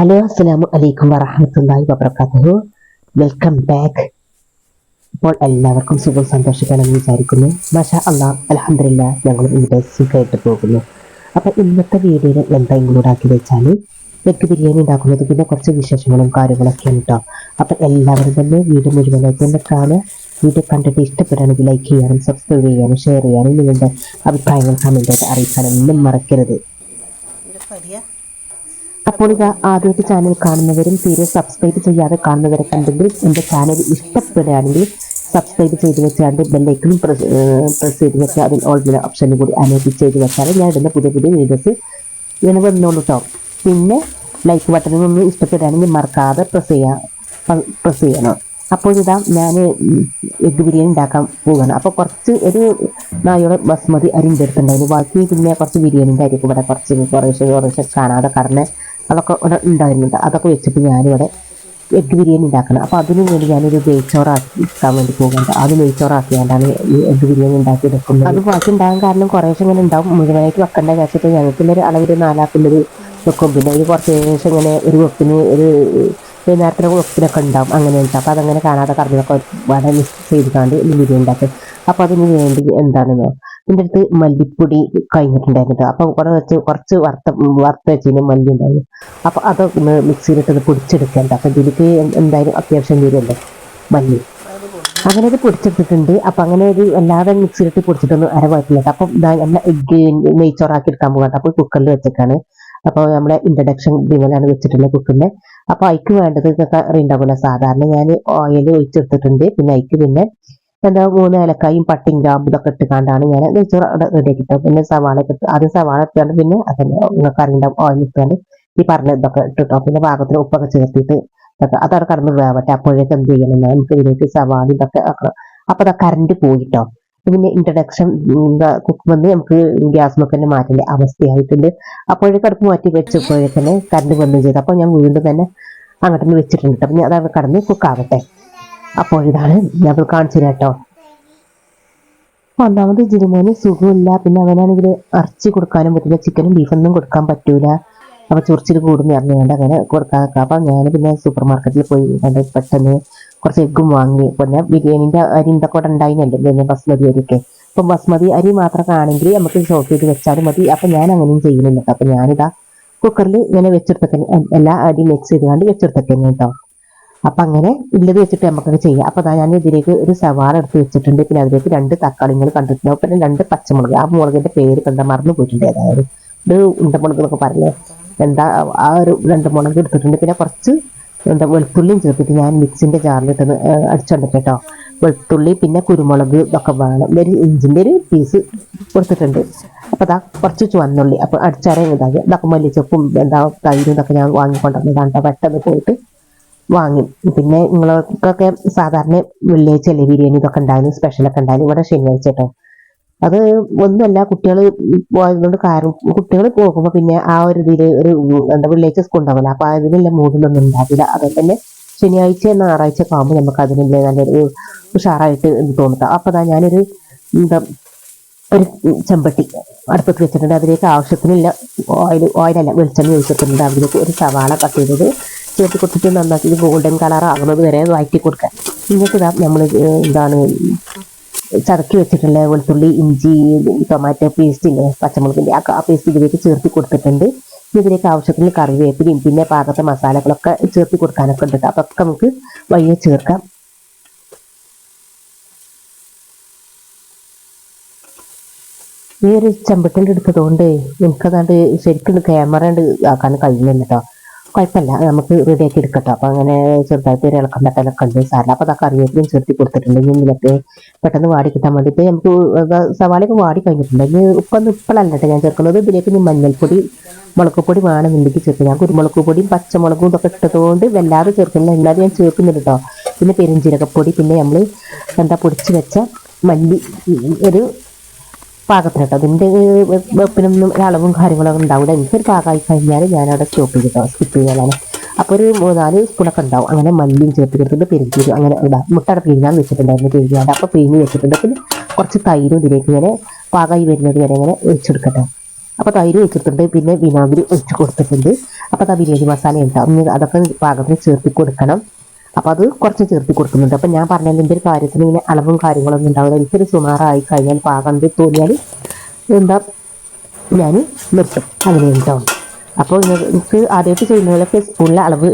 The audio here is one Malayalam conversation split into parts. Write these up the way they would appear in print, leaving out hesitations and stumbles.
ഹലോ അസ്സലാമു അലൈക്കും വറഹ്മത്തുള്ളാഹി വബറകാതുഹു. Welcome back. ഇപ്പോൾ എല്ലാവർക്കും സുഖം സന്തോഷിക്കണമെന്ന് വിചാരിക്കുന്നു. മാഷാ അല്ലാഹ് അൽഹംദുലില്ലാഹ് ഞങ്ങളും ഇവിടെ സുഖമായിട്ട് പോകുന്നു. അപ്പം ഇന്നത്തെ വീഡിയോയിൽ എന്താ ഇൻക്ലൂഡാക്കി വെച്ചാൽ എഗ് ബിരിയാണി ഉണ്ടാക്കുന്നത്, പിന്നെ കുറച്ച് വിശേഷങ്ങളും കാര്യങ്ങളൊക്കെയാണ് കേട്ടോ. അപ്പം എല്ലാവരും തന്നെ വീഡിയോ മുഴുവനായിട്ട് തന്നെ കാണുക. വീഡിയോ കണ്ടിട്ട് ഇഷ്ടപ്പെടുകയാണെങ്കിൽ ലൈക്ക് ചെയ്യാനും സബ്സ്ക്രൈബ് ചെയ്യാനും ഷെയർ ചെയ്യാനും നിങ്ങളുടെ അഭിപ്രായങ്ങൾ കമൻറ്റായിട്ട് അറിയിക്കാനൊന്നും മറക്കരുത്. അപ്പോൾ ഇത് ആദ്യമായിട്ട് ചാനൽ കാണുന്നവരും തീരെ സബ്സ്ക്രൈബ് ചെയ്യാതെ കാണുന്നവരൊക്കെ ഉണ്ടെങ്കിൽ എൻ്റെ ചാനൽ ഇഷ്ടപ്പെടുകയാണെങ്കിൽ സബ്സ്ക്രൈബ് ചെയ്ത് വെച്ചാണ്ട് ബെല്ലൈക്കനും പ്രസ് ചെയ്ത് വെച്ചാൽ അതിൽ ഓൾ ഓപ്ഷനും കൂടി അനേബിൾ ചെയ്ത് വെച്ചാൽ ഞാൻ ഇടുന്ന പുതിയ പുതിയ വീഡിയോസ് ഇങ്ങനെ വന്നോളൂ കേട്ടോ. പിന്നെ ലൈക്ക് ബട്ടണിൽ നിന്ന് ഇഷ്ടപ്പെടുകയാണെങ്കിൽ മറക്കാതെ പ്രസ് ചെയ്യണം. അപ്പോൾ ഇതാ ഞാൻ എഗ് ബിരിയാണി ഉണ്ടാക്കാൻ പോവുകയാണ്. അപ്പോൾ കുറച്ച് ഒരു നായോടെ ബസ്മതി അരിൻ്റെ അടുത്തുണ്ടായിരുന്നു. ബാക്കി പിന്നെ കുറച്ച് ബിരിയാണിൻ്റെ അരിയൊക്കെ ഇവിടെ കുറേശ്ശെ കാണാതെ കടന്ന് അതൊക്കെ ഇവിടെ ഉണ്ടായിരുന്നുണ്ട്. അതൊക്കെ വെച്ചിട്ട് ഞാനിവിടെ എഗ് ബിരിയാണി ഉണ്ടാക്കണം. അപ്പോൾ അതിന് വേണ്ടി ഞാനൊരു നെയ്ച്ചോറാക്കാൻ വേണ്ടി പോകുന്നുണ്ട്. അത് നെയ്ച്ചോറാക്കിയാണ്ടാണ് ഈ എഗ് ബിരിയാണി ഉണ്ടാക്കി വെക്കുന്നത്. അത് ബാക്കി ഉണ്ടാകാൻ കാരണം കുറേശ്ശെ ഇങ്ങനെ ഉണ്ടാവും. മുഴുവനായിട്ട് വെക്കേണ്ട വെച്ചിട്ട് ഞങ്ങൾക്കുള്ളൊരു അളവിൽ 4 വെക്കും. പിന്നെ ഒരു കുറച്ച് ശേഷം ഇങ്ങനെ ഒരു വെപ്പിന് ഒരു വൈകുന്നേരത്തിന് വെപ്പിനൊക്കെ ഉണ്ടാവും. അങ്ങനെ വെച്ചാൽ അപ്പോൾ അതങ്ങനെ കാണാതെ കറികളൊക്കെ വളരെ മിക്സ് ചെയ്തിട്ടാണ്ട് ബിരിയാണി ഉണ്ടാക്കും. അപ്പോൾ അതിന് വേണ്ടി എന്താണെന്നോ എൻ്റെ അടുത്ത് മല്ലിപ്പൊടി കഴിഞ്ഞിട്ടുണ്ടായിരുന്നു. അപ്പോൾ കുറച്ച് വറുത്ത് വെച്ചതിന് മല്ലി ഉണ്ടായിരുന്നു. അപ്പോൾ അതൊന്ന് മിക്സിയിലിട്ടത് പൊടിച്ചെടുക്കേണ്ട. അപ്പോൾ ഇതിലേക്ക് എന്തായാലും അത്യാവശ്യം വരുമല്ലോ മല്ലി. അങ്ങനെ അത് പൊടിച്ചെടുത്തിട്ടുണ്ട്. അപ്പം അങ്ങനെ ഒരു എല്ലാവരും മിക്സിയിലിട്ട് പൊടിച്ചിട്ടൊന്നും അരവായിട്ടില്ല. അപ്പം നല്ല എഗ്ഗ് നെയ്ച്ചോറാക്കി എടുക്കാൻ പോകട്ടെ. അപ്പോൾ കുക്കറിൽ വെച്ചിട്ടാണ്. അപ്പോൾ നമ്മളെ ഇൻട്രഡക്ഷൻ ഡിവലാണ് വെച്ചിട്ടുള്ളത് കുക്കറിൽ. അപ്പോൾ അതിക്ക് വേണ്ടത് ഇതൊക്കെ അറിയുണ്ടാവില്ല. സാധാരണ ഞാൻ ഓയിൽ ഒഴിച്ചെടുത്തിട്ടുണ്ട്. പിന്നെ അതിക്ക് പിന്നെ എന്താ 3 ഏലക്കായും പട്ടിയും ഗ്രാമ്പും ഇതൊക്കെ ഇട്ടുകൊണ്ടാണ് ഞാൻ നെയ്ച്ചോറ് റെഡി ആക്കിയിട്ട്. പിന്നെ സവാള ഇട്ട് ആദ്യം സവാള ഇട്ടാണ്ട് പിന്നെ അതന്നെ നിങ്ങൾക്ക് അറിയുണ്ടാവും ഓയിൽ ഇട്ടാണ്ട് ഈ പറഞ്ഞ ഇതൊക്കെ ഇട്ടിട്ടോ. പിന്നെ പാകത്തിന് ഉപ്പൊക്കെ ചേർത്തിട്ട് അതവിടെ കടന്ന് വേവട്ടെ. അപ്പോഴേക്ക് എന്ത് ചെയ്യണം, നമുക്ക് ഇതിലേക്ക് സവാള ഇതൊക്കെ ആക്കണം. അപ്പോൾ അതാ കറണ്ട് പോയിട്ടോ. പിന്നെ ഇൻട്രഡക്ഷൻ കുക്കുമെന്ന് നമുക്ക് ഗ്യാസ് തന്നെ മാറ്റേണ്ട അവസ്ഥയായിട്ടുണ്ട്. അപ്പോഴേക്ക് അടുപ്പ് മാറ്റി വെച്ചപ്പോഴേക്ക് തന്നെ കറണ്ട് വന്നു ചെയ്തു. അപ്പോൾ ഞാൻ വീണ്ടും തന്നെ അങ്ങോട്ട് വെച്ചിട്ടുണ്ട്. അപ്പം ഞാൻ അതവിടെ കടന്ന് കുക്കാവട്ടെ. അപ്പോൾ ഇതാണ് ഞാൻ കാണിച്ചു തരാം കേട്ടോ. ഒന്നാമത് ജിരുമോന് സുഖമില്ല. പിന്നെ അവനാണെങ്കിൽ ഇറച്ചി കൊടുക്കാനും പറ്റില്ല, ചിക്കനും ബീഫൊന്നും കൊടുക്കാൻ പറ്റൂല. അപ്പോൾ ചൊറിച്ചിൽ കൂടുന്ന അറിഞ്ഞുകൊണ്ട് അങ്ങനെ കൊടുക്കാതെ. അപ്പം ഞാൻ പിന്നെ സൂപ്പർ മാർക്കറ്റിൽ പോയി കണ്ട് പെട്ടെന്ന് കുറച്ച് എഗ്ഗും വാങ്ങി. പിന്നെ ബിരിയാണിൻ്റെ അരി ഇതൊക്കെ ഇവിടെ ഉണ്ടായിരുന്നല്ലോ, പിന്നെ ബസ്മതി അരിയൊക്കെ. അപ്പം ബസ്മതി അരി മാത്രമാണെങ്കിൽ നമുക്ക് ഷോപ്പ് ചെയ്ത് വെച്ചാലും മതി. അപ്പം ഞാൻ അങ്ങനെയും ചെയ്യുന്നില്ല. അപ്പം ഞാനിതാ കുക്കറിൽ ഇങ്ങനെ വെച്ചെടുത്തൊക്കെ എല്ലാ അരി മിക്സ് ചെയ്തുകൊണ്ട് വെച്ചെടുത്തൊക്കെ കേട്ടോ. അപ്പം അങ്ങനെ ഉള്ളത് വെച്ചിട്ട് നമുക്കത് ചെയ്യാം. അപ്പോൾ അതാ ഞാൻ ഇതിലേക്ക് ഒരു സവാള എടുത്ത് വെച്ചിട്ടുണ്ട്. പിന്നെ അതിലേക്ക് 2 തക്കാളികൾ കണ്ടിട്ടുണ്ടാവും. പിന്നെ 2 പച്ചമുളക്. ആ മുളകിൻ്റെ പേര് എന്താ മറന്നു പോയിട്ടുണ്ട്. ഏതായാലും ഒരു ഉണ്ടമുളക് എന്നൊക്കെ പറഞ്ഞേ എന്താ ആ ഒരു 2 മുളക് എടുത്തിട്ടുണ്ട്. പിന്നെ കുറച്ച് എന്താ വെളുത്തുള്ളിയും ചേർത്തിട്ട് ഞാൻ മിക്സിൻ്റെ ജാറിലിട്ട് അടിച്ചുകൊണ്ടിട്ട് കേട്ടോ. വെളുത്തുള്ളി പിന്നെ കുരുമുളക് ഇതൊക്കെ വേണം. ഒരു ഇഞ്ചിൻ്റെ ഒരു പീസ് കൊടുത്തിട്ടുണ്ട്. അപ്പോൾ അതാ കുറച്ച് ചുവന്നുള്ളി. അപ്പോൾ അടിച്ചാറേ ഇതൊക്കെ മല്ലിച്ചപ്പും എന്താ തൈരും ഇതൊക്കെ ഞാൻ വാങ്ങിക്കൊണ്ടുവന്നതാണ്. പെട്ടെന്ന് പോയിട്ട് വാങ്ങി. പിന്നെ നിങ്ങൾക്കൊക്കെ സാധാരണ വെള്ളിയാഴ്ച ബിരിയാണി ഇതൊക്കെ ഉണ്ടായാലും സ്പെഷ്യലൊക്കെ ഉണ്ടായാലും ഇവിടെ ശനിയാഴ്ച കേട്ടോ. അത് ഒന്നുമല്ല, കുട്ടികൾ പോയതുകൊണ്ട് കാരണം കുട്ടികൾ പോകുമ്പോൾ പിന്നെ ആ ഒരു ഇതിൽ ഒരു എന്താ വെള്ളിയാഴ്ച സ്കൂൾ ഉണ്ടാവില്ല. അപ്പോൾ അതിനുള്ള മൂഡിലൊന്നും ഉണ്ടാവില്ല. അതുകൊണ്ട് തന്നെ ശനിയാഴ്ച ഞായറാഴ്ച ഒക്കെ ആകുമ്പോൾ നമുക്ക് അതിനുള്ള നല്ലൊരു ഉഷാറായിട്ട് തോന്നുക. അപ്പോൾ അതാ ഞാനൊരു എന്താ ഒരു ചെമ്പട്ടി അടുപ്പത്ത് വെച്ചിട്ടുണ്ട്. അതിലേക്ക് ആവശ്യത്തിനുള്ള ഓയിലല്ല വെളിച്ചെണ്ണ ഒഴിച്ചിട്ടുണ്ട്. അതിലേക്ക് ഒരു സവാള കട്ട് ചെയ്തത് ചേർത്ത് കൊടുത്തിട്ട് നന്നാക്കി ഗോൾഡൻ കളർ ആകുന്നത് വരെ വഴറ്റി കൊടുക്കാൻ. ഇങ്ങനത്തെ ഇതാ നമ്മൾ എന്താണ് ചതക്കി വെച്ചിട്ടുള്ള വെളുത്തുള്ളി ഇഞ്ചി ടൊമാറ്റോ പേസ്റ്റ് ഇല്ലേ, പച്ചമുളകിൻ്റെ ആ പേസ്റ്റ് ഇതിലേക്ക് ചേർത്ത് കൊടുത്തിട്ടുണ്ട്. ഇതിലേക്ക് ആവശ്യത്തിന് കറിവേപ്പിലയും പിന്നെ പാകത്തെ മസാലകളൊക്കെ ചേർത്ത് കൊടുക്കാനൊക്കെ ഉണ്ട്. അതൊക്കെ നമുക്ക് വയ്യെ ചേർക്കാം. ഈ ഒരു ചെമ്പട്ടിൻ്റെ എടുത്തതുകൊണ്ട് എനിക്കതാണ്ട് ശരിക്കും ക്യാമറ ആക്കാൻ കഴിയുന്നില്ല കേട്ടോ. കുഴപ്പമില്ല, നമുക്ക് റെഡിയാക്കി എടുക്കട്ടോ. അപ്പം അങ്ങനെ ചെറുതായിട്ട് ഒരു ഇളക്കം തട്ടലൊക്കെ ഉണ്ട് സാറിന്. അപ്പോൾ അതൊക്കെ കറിവേപ്പിലും ചേർത്തി കൊടുത്തിട്ടുണ്ട്. ഇതിലൊക്കെ പെട്ടെന്ന് വാടി കിട്ടാൻ വേണ്ടിയിട്ട് നമുക്ക് സവാളയൊക്കെ വാടി കഴിഞ്ഞിട്ടുണ്ട്. ഇനി ഉപ്പൊന്നും ഇപ്പോഴല്ല കേട്ടോ ഞാൻ ചേർക്കുന്നത്. ഇതിലേക്ക് ഇനി മഞ്ഞൾപ്പൊടി മുളക് പൊടി വേണമെന്നുണ്ടെങ്കിൽ ചേർക്കും. ഞാൻ കുരുമുളക് പൊടിയും പച്ചമുളകും ഇതൊക്കെ ഇട്ടതുകൊണ്ട് വല്ലാതെ ചേർക്കുന്നില്ല, എന്നാലും ഞാൻ ചേർക്കുന്നുണ്ട് കേട്ടോ. പിന്നെ പെരുംജീരകപ്പൊടി, പിന്നെ നമ്മൾ എന്താ പൊടിച്ച് വെച്ച മല്ലി ഒരു പാകത്തിന് കേട്ടോ. അതിൻ്റെ വെപ്പിനൊന്നും ഒരളവും കാര്യങ്ങളൊക്കെ ഉണ്ടാവില്ല. എനിക്കൊരു പാകമായി കഴിഞ്ഞാൽ ഞാനവിടെ സ്റ്റോപ്പ് ചെയ്തിട്ടോ, സ്കിപ്പ് ചെയ്യാനാണ്. അപ്പോൾ ഒരു 3-4 സ്പൂണൊക്കെ ഉണ്ടാവും. അങ്ങനെ മല്ലിയും ചേർത്ത് കൊടുത്തിട്ട് പെരുംജീരകം അങ്ങനെ ഇടാം. മുട്ടയുടെ പിഴിഞ്ഞാൻ വെച്ചിട്ടുണ്ടായിരുന്നു, പിഴിഞ്ഞാണ്ട് അപ്പോൾ പിഴിഞ്ഞ് വെച്ചിട്ടുണ്ട്. പിന്നെ കുറച്ച് തൈരും ഇതിലേക്ക് ഇങ്ങനെ പാകമായി വരുന്നത് വരെ ഇങ്ങനെ ഒഴിച്ചെടുക്കട്ടെ. അപ്പോൾ തൈര് വെച്ചിട്ടുണ്ട്, പിന്നെ വിനാഗിരി ഒഴിച്ച് കൊടുത്തിട്ടുണ്ട്. അപ്പോൾ അത് ബിരിയാണി മസാല ഉണ്ടാവും, അതൊക്കെ പാകത്തിന് ചേർത്തി കൊടുക്കണം. അപ്പോൾ അത് കുറച്ച് ചേർത്തി കൊടുക്കുന്നുണ്ട്. അപ്പം ഞാൻ പറഞ്ഞാൽ എൻ്റെ ഒരു കാര്യത്തിന് ഇങ്ങനെ അളവും കാര്യങ്ങളൊന്നും ഉണ്ടാവില്ല. എനിക്കൊരു സുമാറായി കഴിഞ്ഞാൽ പാകം തോന്നിയാൽ എന്താ ഞാൻ നിർത്തും, അങ്ങനെ ഉണ്ടാവും. അപ്പോൾ നിങ്ങൾക്ക് ആദ്യമായിട്ട് ചെയ്യുന്നവരൊക്കെ സ്പൂണിലെ അളവ്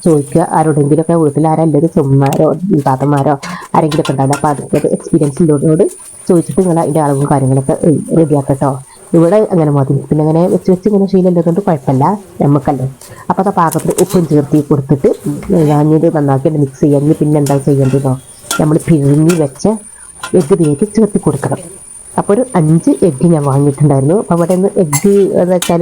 ചോദിക്കുക, ആരോടെങ്കിലുമൊക്കെ വീട്ടിൽ ആരെല്ലാവരും ചുമ്മാരോ താത്തമാരോ ആരെങ്കിലുമൊക്കെ ഉണ്ടാവില്ല. അപ്പോൾ അതൊക്കെ എക്സ്പീരിയൻസ് ഉള്ളവരോട് ചോദിച്ചിട്ട് നിങ്ങൾ അതിൻ്റെ അളവും കാര്യങ്ങളൊക്കെ റെഡിയാക്കട്ടോ. ഇവിടെ അങ്ങനെ മതി, പിന്നെ അങ്ങനെ വെച്ച് ഇങ്ങനെ ശീലമുള്ളതുകൊണ്ട് കുഴപ്പമില്ല, നമുക്കല്ലേ. അപ്പോൾ അത് പാകത്തിൽ ഉപ്പും ചേർത്തി കൊടുത്തിട്ട് ഞാനിത് നന്നാക്കി മിക്സ് ചെയ്യാൻ. പിന്നെ എന്താ ചെയ്യേണ്ടതോ, നമ്മൾ പിഴിഞ്ഞ് വെച്ച എഗ്ഗ് ഇതിലേക്ക് ചേർത്തി കൊടുക്കണം. അപ്പോൾ ഒരു 5 എഗ്ഗ് ഞാൻ വാങ്ങിയിട്ടുണ്ടായിരുന്നു. അപ്പോൾ അവിടെ നിന്ന് എഗ്ഗ് എന്ന് വെച്ചാൽ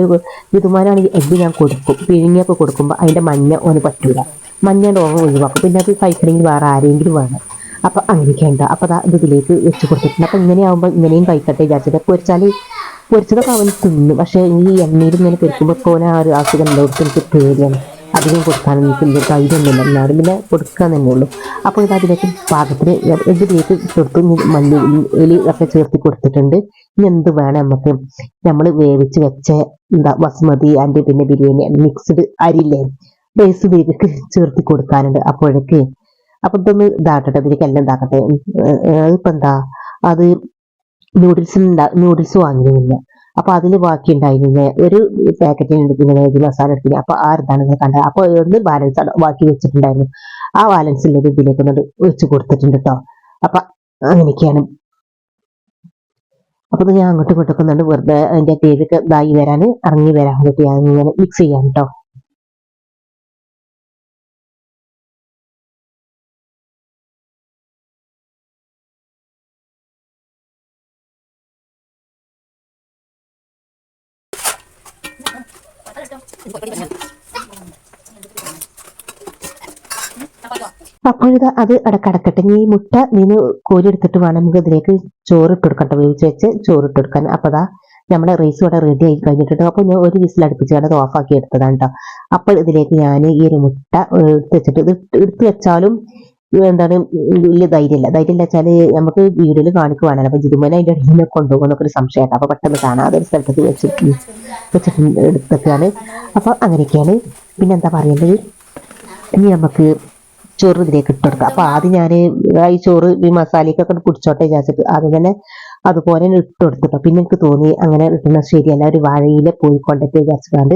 വിധുമാനാണെങ്കിൽ എഗ്ഗ് ഞാൻ കൊടുക്കും, പിഴിഞ്ഞൊക്കെ കൊടുക്കുമ്പോൾ അതിൻ്റെ മഞ്ഞ ഒന്ന് പറ്റില്ല, മഞ്ഞ ഓവർ ഒഴിവാക്കും. പിന്നെ അത് കഴിക്കണമെങ്കിൽ വേറെ ആരെങ്കിലും വേണം. അപ്പോൾ അങ്ങനെയൊക്കെ ഉണ്ട്. അപ്പോൾ അത് ഇതിലേക്ക് വെച്ച് കൊടുത്തിട്ടുണ്ട്. അപ്പോൾ ഇങ്ങനെയാകുമ്പോൾ ഇങ്ങനെയും കഴിക്കട്ടെ വിചാരിച്ചത്. പൊരിച്ചതൊക്കെ അവൻ തിന്നു, പക്ഷേ ഈ എണ്ണയിൽ ഇങ്ങനെ പൊരിക്കുമ്പോൾ പോലെ ആ ഒരു അസുഖം എല്ലാവർക്കും എനിക്ക് പേടിയാണ്. അധികം കൊടുക്കാനും എനിക്ക് ധൈര്യമൊന്നുമില്ല, എന്നാലും പിന്നെ കൊടുക്കാൻ തന്നെ ഉള്ളൂ. അപ്പോൾ ഇത് അതിലേക്ക് പാകത്തിന് ഇതിലേക്ക് ചേർത്ത് മല്ലി എലി ഒക്കെ ചേർത്ത് കൊടുത്തിട്ടുണ്ട്. ഇനി എന്ത് വേണം നമുക്ക്, നമ്മൾ വേവിച്ച് വെച്ച ബസ്മതി ആൻഡ് പിന്നെ ബിരിയാണി മിക്സ്ഡ് അരിയില്ലേ, റൈസ് ഇതിലേക്ക് ചേർത്ത് കൊടുക്കാനുണ്ട്. അപ്പോഴേക്ക് അപ്പം ഇതൊന്ന് ഇതാക്കട്ടെ, ഇതിലേക്ക് എല്ലാം ഇതാക്കട്ടെ. ഇപ്പം എന്താ അത് നൂഡിൽസ് വാങ്ങിയില്ല. അപ്പൊ അതിൽ ബാക്കി ഉണ്ടായിരുന്നില്ല ഒരു പാക്കറ്റിന് എടുക്കുന്ന മാഗി മസാല എടുക്കുന്നത്. അപ്പൊ ആ ഇതാണ് കണ്ടത്. അപ്പൊ ഒന്ന് ബാലൻസ് ബാക്കി വെച്ചിട്ടുണ്ടായിരുന്നു, ആ ബാലൻസ് ഉള്ളത് ഇതിലേക്ക് വെച്ച് കൊടുത്തിട്ടുണ്ട് കേട്ടോ. അപ്പൊ അങ്ങനെയൊക്കെയാണ്. അപ്പൊ ഞാൻ അങ്ങോട്ടും ഇങ്ങോട്ടൊക്കെ വെറുതെ അതിന്റെ ടേസ്റ്റ് ഇതായി വരാൻ ഇറങ്ങി വരാൻ വേണ്ടി ഞാൻ ഇങ്ങനെ മിക്സ് ചെയ്യാൻ കേട്ടോ. അപ്പോഴിത് അത് അടക്കടക്കട്ടെ. നീ മുട്ട നീന് കോരി എടുത്തിട്ട് വേണം നമുക്ക് ഇതിലേക്ക് ചോറ് ഇട്ട് കൊടുക്കട്ടെ, വേവിച്ച് വെച്ച് ചോറ് ഇട്ട് കൊടുക്കാൻ. അപ്പൊ അതാ നമ്മുടെ റൈസ് ഇവിടെ റെഡി ആയി കഴിഞ്ഞിട്ടുണ്ട്. അപ്പൊ ഞാൻ ഒരു വിസിൽ അടുപ്പിച്ചാണ് അത് ഓഫാക്കി എടുത്തതാണ് കേട്ടോ. അപ്പോൾ ഇതിലേക്ക് ഞാൻ ഈ ഒരു മുട്ട എടുത്ത് വെച്ചിട്ട്, ഇത് എടുത്ത് വെച്ചാലും എന്താണ് വലിയ ധൈര്യമില്ല വെച്ചാല് നമുക്ക് വീഡിയോയിൽ കാണിക്കുവാണല്ലോ. അപ്പൊ ജിതുമോനെ അതിന്റെ അടിയിൽ നിന്ന് കൊണ്ടുപോകുന്നൊക്കെ ഒരു സംശയമായിട്ട്, അപ്പൊ പെട്ടെന്ന് കാണാതെ ഒരു സ്ഥലത്തേക്ക് വെച്ചിട്ട് എടുത്തൊക്കെയാണ്. അപ്പൊ അങ്ങനെയൊക്കെയാണ്. പിന്നെ എന്താ പറയേണ്ടത്, ഇനി നമുക്ക് ചോറ് ഇതിലേക്ക് ഇട്ട് കൊടുക്കാം. അപ്പൊ ആദ്യം ഞാൻ ഈ ചോറ് ഈ മസാലയ്ക്കൊക്കെ പിടിച്ചോട്ടെ വിചാരിച്ചിട്ട് ആദ്യം തന്നെ അതുപോലെ ഇട്ട് കൊടുത്തിട്ടോ. പിന്നെ എനിക്ക് തോന്നി അങ്ങനെ ഇട്ടുന്നത് ശരിയല്ല, ഒരു വാഴയില പോയി കൊണ്ടിട്ട് വിചാരിച്ചുകൊണ്ട്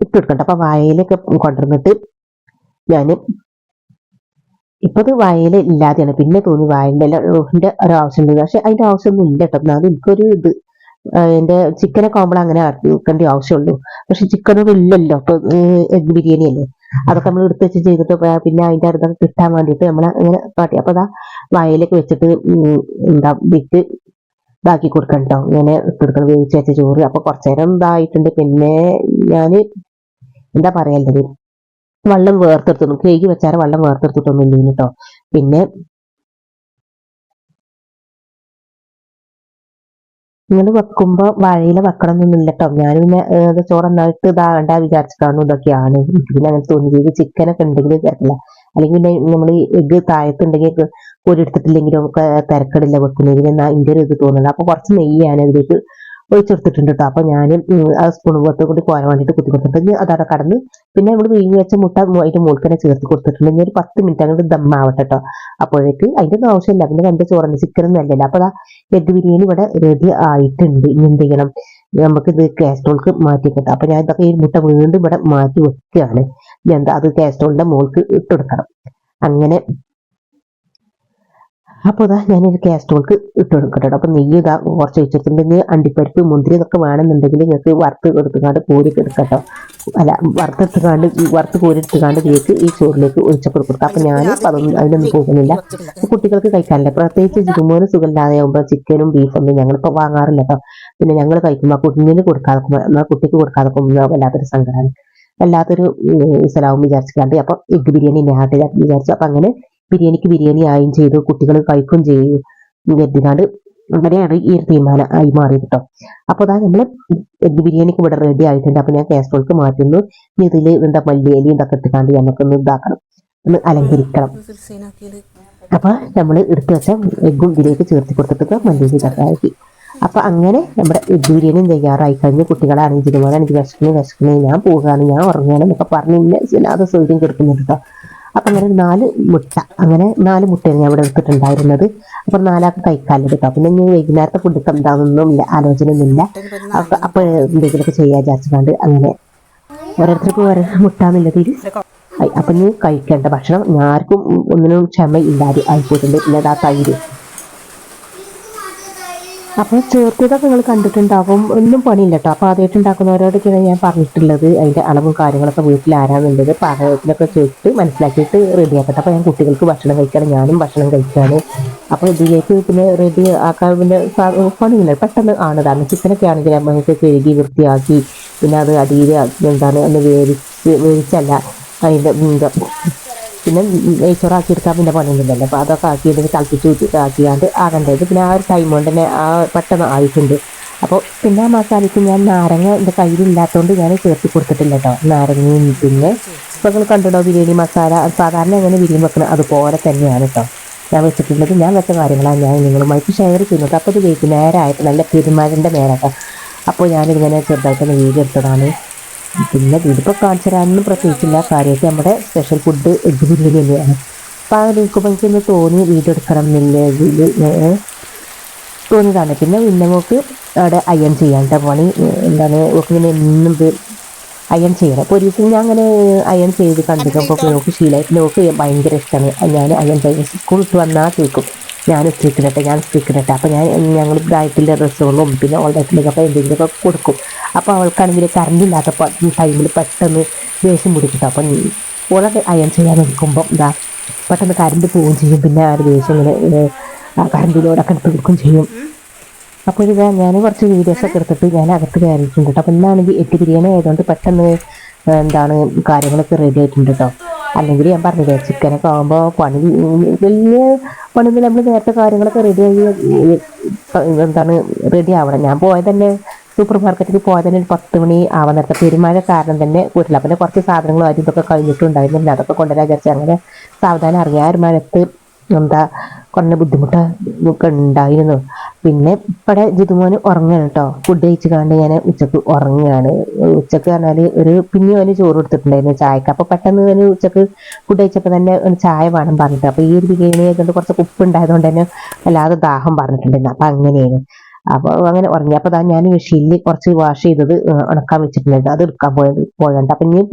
ഇട്ട് കൊടുക്കട്ടെ. അപ്പൊ വാഴയിലൊക്കെ കൊണ്ടുവന്നിട്ട് ഞാൻ ഇപ്പൊ അത് വാഴയില ഇല്ലാതെയാണ്. പിന്നെ തോന്നി വാഴന്റെ ഒരാവശ്യമുണ്ട്, പക്ഷെ അതിന്റെ ആവശ്യമൊന്നും ഇല്ല കേട്ടോ. എന്നാലും എനിക്കൊരു ഇത് എന്റെ ചിക്കനൊക്കെ ആകുമ്പോൾ അങ്ങനെ ആക്കേണ്ട ആവശ്യമുള്ളൂ. പക്ഷെ ചിക്കനൊന്നും ഇല്ലല്ലോ, അപ്പൊ എഗ് ബിരിയാണി അല്ലേ, അതൊക്കെ നമ്മൾ എടുത്ത് വെച്ച് ചെയ്തിട്ട് പിന്നെ അതിന്റെ അടുത്തൊക്കെ കിട്ടാൻ വേണ്ടിയിട്ട് നമ്മൾ അങ്ങനെ കാട്ടി. അപ്പൊ അതാ വായയിലേക്ക് വെച്ചിട്ട് എന്താ വിറ്റ് ഇതാക്കി കൊടുക്കണം കേട്ടോ. ഇങ്ങനെ ഇട്ടെടുക്കണം വേവിച്ച് വെച്ച ചോറ്. അപ്പൊ കുറച്ചേരം ഇതായിട്ടുണ്ട്. പിന്നെ ഞാന് എന്താ പറയല്ലത്, വെള്ളം വേർത്തെടുത്തു, കേക്ക് വെച്ചാൽ വെള്ളം വേർത്തെടുത്തിട്ടൊന്നും ഇല്ല കേട്ടോ. പിന്നെ നിങ്ങൾ വെക്കുമ്പോ വാഴയില വെക്കണം എന്നൊന്നുമില്ല കേട്ടോ. ഞാൻ പിന്നെ ചോറ് നന്നായിട്ട് ഇതാകണ്ട വിചാരിച്ചിട്ടാണ് ഇതൊക്കെയാണ്. പിന്നെ അങ്ങനെ തോന്നി ചിക്കനൊക്കെ ഉണ്ടെങ്കിൽ തിരക്കില്ല, അല്ലെങ്കിൽ പിന്നെ നമ്മൾ എഗ്ഗ് താഴത്തുണ്ടെങ്കിൽ പൊടി എടുത്തിട്ടില്ലെങ്കിലും ഒക്കെ തിരക്കടില്ല വെക്കുന്നതിന് എന്നാ ഇന്റെ ഒരു ഇത് തോന്നുന്നത്. അപ്പൊ കുറച്ച് നെയ്യ് ഞാൻ അതിലേക്ക് ഒഴിച്ചെടുത്തിട്ടുണ്ട് കേട്ടോ. അപ്പൊ ഞാൻ ആ സ്പൂൺ പുറത്ത് കൂടി കോരാൻ വേണ്ടിയിട്ട് കുത്തി കൊടുത്തിട്ട് അതവിടെ കടന്ന് പിന്നെ നമ്മൾ വീങ്ങി വെച്ച മുട്ട അതിന്റെ മുൾക്കനെ ചേർത്ത് കൊടുത്തിട്ടുണ്ട്. ഇനി ഒരു 10 മിനിറ്റ് അങ്ങോട്ട് ദമ്മാവട്ടെ കേട്ടോ. അപ്പോഴേക്ക് അതിന്റെ ഒന്നും ആവശ്യമില്ല, പിന്നെ രണ്ട് ചോറുണ്ട്, ചിക്കനൊന്നും അല്ലല്ലോ. അപ്പൊ എഗ് ബിരിയാണി ഇവിടെ റെഡി ആയിട്ടുണ്ട്. ഇനി എന്ത് ചെയ്യണം, നമുക്ക് ഇത് കാസ്ട്രോൾക്ക് മാറ്റി വെക്കട്ടെ. അപ്പൊ ഞാൻ ഇതൊക്കെ ഈ മുട്ട വീണ്ടും ഇവിടെ മാറ്റി വെക്കുകയാണ്. എന്താ അത് കാസ്ട്രോളിന്റെ മുകൾക്ക് ഇട്ടെടുക്കണം. അങ്ങനെ അപ്പൊ ഇതാ ഞാനൊരു കാസ്ട്രോൾക്ക് ഇട്ട് കൊടുക്കട്ടെ. അപ്പൊ നെയ്യ് ഇതാ കുറച്ച് വെച്ചിട്ടുണ്ടെങ്കിൽ അണ്ടിപ്പരിപ്പ് മുന്തിരി ഇതൊക്കെ വേണമെന്നുണ്ടെങ്കിൽ നിങ്ങൾക്ക് വറുത്ത് എടുത്തുകാണ്ട് കോരി എടുക്കട്ടോ. അല്ല വറുത്ത് കോരി എടുത്തുകാണ്ട് ഇതിലേക്ക് ഈ ചോറിലേക്ക് ഒഴിച്ചൊക്കെ കൊടുക്കാം. അപ്പൊ ഞാൻ അതൊന്നും അതിനൊന്നും പോകുന്നില്ല, കുട്ടികൾക്ക് കഴിക്കാനില്ല. പ്രത്യേകിച്ച് ജിതുമോന് സുഖമില്ലാതെ ആകുമ്പോൾ ചിക്കനും ബീഫൊന്നും ഞങ്ങളിപ്പോൾ വാങ്ങാറില്ല കേട്ടോ. പിന്നെ ഞങ്ങൾ കഴിക്കുമ്പോൾ കുഞ്ഞിന് കൊടുക്കാതെ എന്നാൽ കുട്ടിക്ക് കൊടുക്കാതെ വല്ലാത്തൊരു സങ്കടമാണ്, വല്ലാത്തൊരു സ്ഥലവും വിചാരിച്ചിട്ടുണ്ട്. അപ്പൊ എഗ് ബിരിയാണി ഞാട്ട് വിചാരിച്ചു. അപ്പൊ അങ്ങനെ ബിരിയാണി ആയും ചെയ്തു, കുട്ടികൾ കഴിക്കും ചെയ്യും കരുതിനാണ്ട് അങ്ങനെയാണ് ഈ ഒരു തീരുമാനം ആയി മാറിയത് കേട്ടോ. അപ്പൊ അതാ നമ്മള് എഗ് ബിരിയാണിക്ക് ഇവിടെ റെഡി ആയിട്ടുണ്ട്. അപ്പൊ ഞാൻ കാസ്ട്രോൾക്ക് മാറ്റുന്നു. ഇതില് എന്താ മല്ലിയില ഇതൊക്കെ ഇട്ടുകാണ്ട് നമുക്കൊന്ന് ഇതാക്കണം, ഒന്ന് അലങ്കരിക്കണം. അപ്പൊ നമ്മൾ എടുത്തു വെച്ച എഗ്ഗും ഇതിലേക്ക് ചേർത്ത് കൊടുത്തിട്ട് മല്ലിയില ഇതൊക്കെ ആക്കി അപ്പൊ അങ്ങനെ നമ്മുടെ ബിരിയാണിയും തയ്യാറായി കഴിഞ്ഞ് കുട്ടികളാണെങ്കിൽ ജിതുമോനാണെങ്കിൽ വിശക്കണേ ഞാൻ പോവുകയാണ് ഞാൻ ഉറങ്ങുകയാണ് എന്നൊക്കെ പറഞ്ഞ് ഇന്നെ അത് സൗകര്യം കിടക്കുന്നുണ്ട് കേട്ടോ. അപ്പൊ അങ്ങനെ 4 മുട്ട, അങ്ങനെ 4 മുട്ടയാണ് ഞാൻ ഇവിടെ എടുത്തിട്ടുണ്ടായിരുന്നത്. അപ്പൊ 4 ആൾക്ക് കഴിക്കാനുള്ളത് കേട്ടോ. പിന്നെ ഇനി വൈകുന്നേരത്തെ ഫുഡ് എന്താണെന്നൊന്നും ഇല്ല, ആലോചന ഒന്നുമില്ല. അപ്പൊ എന്തെങ്കിലുമൊക്കെ ചെയ്യാൻ വിചാരിച്ചുകൊണ്ട് അങ്ങനെ ഓരോരുത്തർക്കും ഓരോ മുട്ടാന്നുള്ളതിൽ അപ്പൊ നീ കഴിക്കേണ്ട ഭക്ഷണം ആർക്കും ഒന്നിനും ക്ഷമയില്ലാതെ ആയിപ്പോയിട്ടുണ്ട്. പിന്നെ അതാ തൈര്. അപ്പോൾ ചേർത്തതൊക്കെ നിങ്ങൾ കണ്ടിട്ടുണ്ടാകും, ഒന്നും പണിയില്ല കേട്ടോ. അപ്പോൾ ആദ്യമായിട്ട് ഉണ്ടാക്കുന്നവരോടൊക്കെയാണ് ഞാൻ പറഞ്ഞിട്ടുള്ളത് അതിൻ്റെ അളവും കാര്യങ്ങളൊക്കെ വീട്ടിൽ ആരാന്നുള്ളത് പാചകത്തിലൊക്കെ ചോദിച്ചിട്ട് മനസ്സിലാക്കിയിട്ട് റെഡിയാക്കട്ടെ. അപ്പോൾ ഞാൻ കുട്ടികൾക്ക് ഭക്ഷണം കഴിക്കണം, ഞാനും ഭക്ഷണം കഴിക്കുകയാണ്. അപ്പോൾ ഇതിലേക്ക് പിന്നെ റെഡി ആക്കാൻ പിന്നെ പണിയില്ല, പെട്ടെന്ന് ആണതാണ്. ചിക്കനൊക്കെ ആണെങ്കിൽ നമുക്ക് കഴുകി വൃത്തിയാക്കി പിന്നെ അത് അടിയിൽ എന്താണ് ഒന്ന് വേവിച്ചല്ല അതിൻ്റെ പിന്നെ നെയ്ച്ചോറാക്കി എടുക്കാൻ പിന്നെ പണിയൊന്നുമില്ലല്ലോ. അപ്പോൾ അതൊക്കെ ആക്കിയിട്ട് തിളപ്പിച്ച് ഊറ്റിട്ട് ആക്കിയാണ്ട് ആകേണ്ടത് പിന്നെ ആ ഒരു ടൈം കൊണ്ട് തന്നെ പെട്ടെന്ന് ആയിട്ടുണ്ട്. അപ്പോൾ പിന്നെ ആ മസാലയ്ക്ക് ഞാൻ നാരങ്ങ എൻ്റെ കയ്യിലില്ലാത്തതുകൊണ്ട് ഞാൻ ചേർത്ത് കൊടുത്തിട്ടില്ല കേട്ടോ, നാരങ്ങയും. പിന്നെ ഇപ്പോൾ നിങ്ങൾ കണ്ടിട്ടോ ബിരിയാണി മസാല സാധാരണ എങ്ങനെ ബിരിയാണി വെക്കണം അതുപോലെ തന്നെയാണ് കേട്ടോ ഞാൻ വെച്ചിട്ടുള്ളത്. ഞാൻ വെച്ച കാര്യങ്ങളാണ് ഞാൻ നിങ്ങളുമായിട്ട് ഷെയർ ചെയ്യുന്നത്. അപ്പോൾ ഇത് വൈകുന്നേരമായിട്ട് നല്ല പെരുമഴൻ്റെ നേരട്ടോ. അപ്പോൾ ഞാനിങ്ങനെ ചെറുതായിട്ടൊന്ന് വീഡിയോ എടുത്തതാണ്. പിന്നെ ഇതിപ്പോൾ കാണിച്ചു തരാനൊന്നും പ്രത്യേകിച്ചില്ല, കാര്യമായിട്ട് നമ്മുടെ സ്പെഷ്യൽ ഫുഡ് എഗ്ഗ് ബിരിയാണി തന്നെയാണ്. അപ്പോൾ ആ നിൽക്കുമ്പോൾ എനിക്കൊന്ന് തോന്നി വീഡിയോ എടുക്കണം എന്നില്ല തോന്നിയതാണ്. പിന്നെ നമുക്ക് അവിടെ അയൺ ചെയ്യാൻ്റെ പണി എന്താണ് ഇങ്ങനെ എന്നും അയൺ ചെയ്യണം. അപ്പോൾ ഒരു ദിവസം ഞാൻ അങ്ങനെ അയൺ ചെയ്ത് കണ്ടിട്ടപ്പോൾ നോക്ക് ശീലമായിട്ട് നോക്ക് ഭയങ്കര ഇഷ്ടമാണ്. ഞാൻ അയൺ ചെയ്ത് സ്കൂൾ വിട്ട് വന്നാൽ ചോദിക്കും ഞാൻ സ്റ്റിക്കിനട്ടെ. അപ്പോൾ ഞങ്ങൾ ഇതായിട്ടുള്ള ഡ്രസ്സുകളും പിന്നെ ഓൾഡായിട്ടുള്ളതൊക്കെ എന്തെങ്കിലുമൊക്കെ കൊടുക്കും. അപ്പോൾ അവൾക്കാണെങ്കിൽ കറണ്ടില്ലാത്ത ടൈമിൽ പെട്ടെന്ന് ദേഷ്യം പിടിച്ചിട്ടോ. അപ്പം ഓളെ അയൺ ചെയ്യാൻ നിൽക്കുമ്പോൾ ഇതാ പെട്ടെന്ന് കറണ്ട് പോവുകയും ചെയ്യും. പിന്നെ ആ ഒരു ദേഷ്യം ഇങ്ങനെ കറണ്ടിലോടൊക്കെ എടുത്ത് കൊടുക്കുകയും ചെയ്യും. അപ്പോൾ ഇതാ ഞാൻ കുറച്ച് വീഡിയോസൊക്കെ എടുത്തിട്ട് ഞാൻ അകത്ത് കയറിയിട്ടുണ്ട് കേട്ടോ. അപ്പോൾ ഇന്നാണെങ്കിൽ എഗ്ഗ് ബിരിയാണി ആയതുകൊണ്ട് പെട്ടെന്ന് എന്താണ് കാര്യങ്ങളൊക്കെ റെഡി ആയിട്ടുണ്ട് കേട്ടോ. അല്ലെങ്കിൽ ഞാൻ പറഞ്ഞില്ലേ ചിക്കനൊക്കെ ആകുമ്പോൾ വലിയ പണിയിൽ നമ്മൾ നേരത്തെ കാര്യങ്ങളൊക്കെ എന്താണ് റെഡി ആവണം. ഞാൻ പോയത് തന്നെ സൂപ്പർ മാർക്കറ്റിൽ പോയത് തന്നെ ഒരു 10 മണി ആവാൻ നേരത്തെ പെരുമഴ കാരണം തന്നെ പോയിട്ടില്ല. പിന്നെ കുറച്ച് സാധനങ്ങളും ആദ്യം ഇതൊക്കെ കഴിഞ്ഞിട്ടുണ്ടായിരുന്നു. അതൊക്കെ കൊണ്ടുവരാൻ വിചാരിച്ചു അങ്ങനെ സാവധാനം ഇറങ്ങിയ ഒരു മഴത്ത് എന്താ കുറഞ്ഞ ബുദ്ധിമുട്ടൊക്കെ ഉണ്ടായിരുന്നു. പിന്നെ ഇവിടെ ജിതുമോന് ഉറങ്ങുകയാണ് കേട്ടോ. ഫുഡ് കഴിച്ച് കണ്ട് ഞാൻ ഉച്ചക്ക് ഉറങ്ങുകയാണ്. ഉച്ചക്ക് പറഞ്ഞാൽ പിന്നെ അവന് ചോറ് കൊടുത്തിട്ടുണ്ടായിരുന്നു ചായക്ക്. അപ്പോൾ പെട്ടെന്ന് അവന് ഉച്ചക്ക് ഫുഡ് കഴിച്ചപ്പോൾ തന്നെ ഒരു ചായ വേണം പറഞ്ഞിട്ട്. അപ്പോൾ ഈ ഒരു ബിരിയാണി ആയതുകൊണ്ട് കുറച്ച് ഉപ്പ് ഉണ്ടായതുകൊണ്ട് തന്നെ വല്ലാതെ ദാഹം പറഞ്ഞിട്ടുണ്ടായിരുന്നു. അപ്പോൾ അങ്ങനെയാണ്. അപ്പോൾ അങ്ങനെ ഉറങ്ങി. അപ്പോൾ ഞാൻ മെഷീനിൽ കുറച്ച് വാഷ് ചെയ്തത് ഉണക്കാൻ വെച്ചിട്ടുണ്ടായിരുന്നു, അത് എടുക്കാൻ പോയുണ്ട്. അപ്പം ഇനി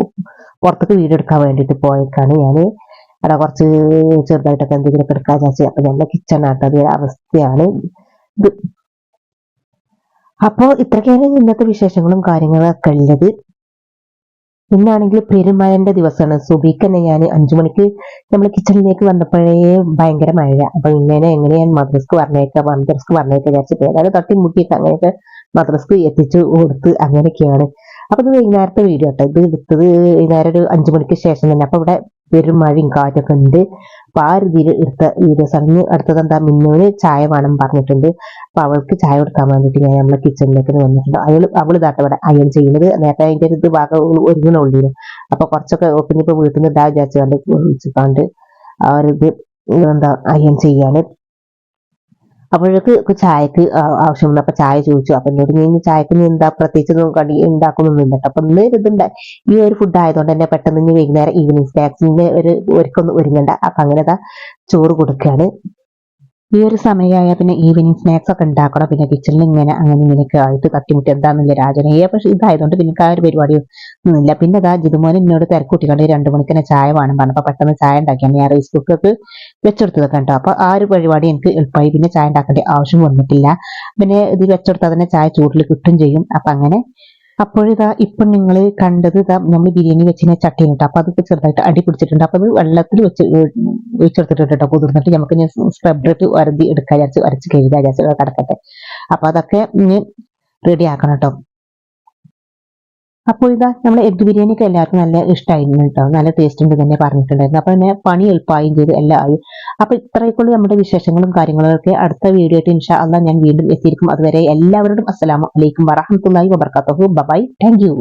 പുറത്തേക്ക് വീഡിയോ എടുക്കാൻ വേണ്ടിയിട്ട് പോയേക്കാണ് ഞാൻ. അവിടെ കുറച്ച് ചെറുതായിട്ടൊക്കെ എന്തെങ്കിലുമൊക്കെ എടുക്കാൻ വിചാരിച്ചു. അപ്പം ഞങ്ങളുടെ കിച്ചണായിട്ട് അത് അവസ്ഥയാണ് ഇത്. അപ്പോൾ ഇത്രയ്ക്കാണ് ഇന്നത്തെ വിശേഷങ്ങളും കാര്യങ്ങളൊക്കെ ഉള്ളത്. ഇന്നാണെങ്കിൽ പെരുമഴന്റെ ദിവസമാണ്. സുബിക്ക് തന്നെ ഞാൻ 5 മണിക്ക് നമ്മൾ കിച്ചണിലേക്ക് വന്നപ്പോഴേ ഭയങ്കര മഴ. അപ്പൊ ഇങ്ങനെ എങ്ങനെയാണ് മദ്രസ്ക്ക് പറഞ്ഞേക്ക വിചാരിച്ചിട്ട് ഏതായാലും തട്ടിമുട്ടിയിട്ട് അങ്ങനെയൊക്കെ മദ്രസ്ക്ക് എത്തിച്ചു കൊടുത്ത് അങ്ങനെയൊക്കെയാണ്. അപ്പൊ ഇത് വൈകുന്നേരത്തെ വീഡിയോ കേട്ടോ. ഇത് എടുത്തത് വൈകുന്നേരം ഒരു 5 മണിക്ക് ശേഷം തന്നെ. അപ്പൊ ഇവിടെ പെരും മഴയും കാറ്റൊക്കെ ഉണ്ട്. അപ്പൊ ആ രീതിയിൽ എടുത്ത വീഡിയോസ് ആണ്. അടുത്തത് എന്താ മിന്നുവിന് ചായ വേണം പറഞ്ഞിട്ടുണ്ട്. അപ്പൊ അവൾക്ക് ചായ കൊടുക്കാൻ വേണ്ടിയിട്ട് ഞാൻ നമ്മളെ കിച്ചണിലേക്ക് വന്നിട്ടുണ്ട്. അവള് ഇതാട്ടെ ഇവിടെ അയൺ ചെയ്യുന്നത്. നേരത്തെ അതിന്റെ ഒരു ഭാഗം ഒരുങ്ങണുള്ളൂ. അപ്പൊ കുറച്ചൊക്കെ ഇനിയിപ്പോ വീട്ടിൽ നിന്ന് ഇതാ വിചാരിച്ചുകൊണ്ട് ആ ഒരു ഇത് എന്താ അയൺ ചെയ്യാണ്. അപ്പോഴേക്ക് ചായക്ക് ആവശ്യം. അപ്പൊ ചായ ചോദിച്ചു. അപ്പൊ എന്നോട് നീ ചായക്ക് നീ എന്താ പ്രത്യേകിച്ച് കടി ഉണ്ടാക്കുന്നൊന്നുമില്ല. അപ്പൊ ഇന്ന് ഇതുണ്ട് ഈ ഒരു ഫുഡ് ആയതുകൊണ്ട് തന്നെ പെട്ടെന്ന് ഇനി വൈകുന്നേരം ഈവനിങ് സ്നാക്സിന്റെ ഒരുക്കൊന്നും ഒരുങ്ങണ്ട. അപ്പൊ അങ്ങനെ ചോറ് കൊടുക്കുകയാണ്. ഈ ഒരു സമയമായ പിന്നെ ഈവനിങ് സ്നാക്സ് ഒക്കെ ഉണ്ടാക്കണം. പിന്നെ കിച്ചണിൽ അങ്ങനെ ഇങ്ങനെയൊക്കെ ആയിട്ട് തട്ടിമുട്ടി എന്താണെന്നില്ല രാജനീയ. പക്ഷെ ഇതായതുകൊണ്ട് പിന്നെ ആ ഒരു പരിപാടി ഒന്നുമില്ല. പിന്നെ ജിതുമോൻ എന്നോട് തിരക്കൂട്ടിക്കൊണ്ട് 2 മണിക്ക് തന്നെ ചായ വേണം പറഞ്ഞപ്പോൾ പെട്ടെന്ന് ചായ ഉണ്ടാക്കിയാണ് ഞാൻ റൈസ് കുക്കർക്ക് വെച്ചെടുത്തതൊക്കെ ഉണ്ടോ. അപ്പൊ ആ ഒരു പരിപാടി എനിക്ക് എളുപ്പമായി. പിന്നെ ചായ ഉണ്ടാക്കേണ്ട ആവശ്യം വന്നിട്ടില്ല. പിന്നെ ഇത് വെച്ചെടുത്താൽ തന്നെ ചായ ചൂട്ടിൽ കിട്ടും ചെയ്യും. അപ്പൊ അങ്ങനെ ഇപ്പം നിങ്ങൾ കണ്ടത് നമ്മൾ ബിരിയാണി വെച്ചിനെ ചട്ടിയാണ് കേട്ടോ. അപ്പൊ അതൊക്കെ ചെറുതായിട്ട് അടി പിടിച്ചിട്ടുണ്ട്. അപ്പൊ അത് വെള്ളത്തിൽ വെച്ചെടുത്തിട്ടുണ്ട് കേട്ടോ. കുതിർന്നിട്ട് നമുക്ക് സ്ക്രബറിട്ട് എടുക്കാൻ അരച്ച് കഴുകാൻ കിടക്കട്ടെ. അപ്പൊ അതൊക്കെ റെഡി ആക്കണം കേട്ടോ. അപ്പോൾ നമ്മുടെ എഗ്ഗ് ബിരിയാണി ഒക്കെ എല്ലാവർക്കും നല്ല ഇഷ്ടമായിരുന്നു കേട്ടോ. നല്ല ടേസ്റ്റ് ഉണ്ട് തന്നെ പറഞ്ഞിട്ടുണ്ടായിരുന്നു. അപ്പൊ പിന്നെ പണി എളുപ്പമായും ചെയ്ത് എല്ലാം ആയി. അപ്പൊ ഇത്രയൊക്കെയുള്ള നമ്മുടെ വിശേഷങ്ങളും കാര്യങ്ങളും ഒക്കെ അടുത്ത വീഡിയോ ആയിട്ട് ഇൻഷാ അല്ലാഹ് ഞാൻ വീണ്ടും എത്തിയിരിക്കും. അതുവരെ എല്ലാവരോടും അസ്സലാമു അലൈക്കും വറഹ്മത്തുള്ളാഹി വബറകാതുഹു. ബൈ. Thank you.